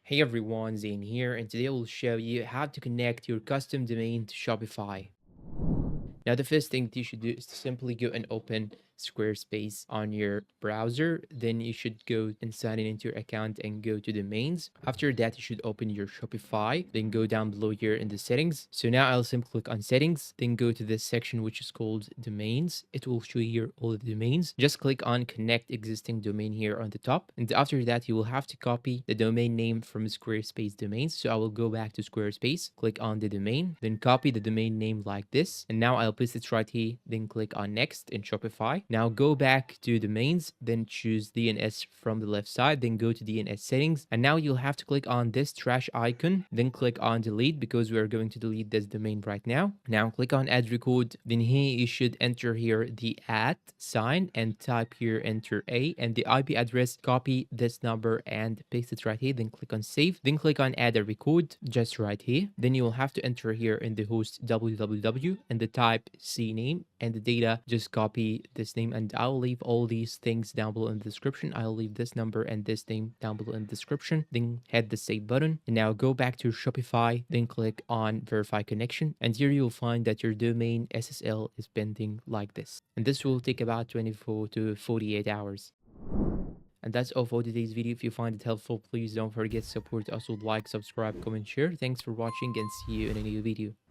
Hey everyone, Zane here, and today I will show you how to connect your custom domain to Shopify. Now, the first thing that you should do is to simply go and open Squarespace on your browser. Then you should go and sign in into your account and go to domains. After that, you should open your Shopify, then go down below here in the settings. So now I'll simply click on settings, then go to this section which is called domains. It will show you here all the domains. Just click on connect existing domain here on the top. And after that, you will have to copy the domain name from Squarespace domains. So I will go back to Squarespace, click on the domain, then copy the domain name like this. And now I'll paste it right here, then click on next in Shopify. Now go back to domains, then choose DNS from the left side, then go to DNS settings. And now you'll have to click on this trash icon, then click on delete because we are going to delete this domain right now. Now click on add record, then here you should enter here the @ sign and type here enter A and the IP address, copy this number and paste it right here, then click on save, then click on add a record just right here. Then you will have to enter here in the host www and the type CNAME and the data, just copy this name and I'll leave all these things down below in the description. I'll leave this number and this name down below in the description. Then hit the save button and now go back to Shopify, then click on verify connection and here you'll find that your domain SSL is pending like this. And this will take about 24 to 48 hours. And that's all for today's video. If you find it helpful, please don't forget to support us with like, subscribe, comment, share. Thanks for watching and see you in a new video.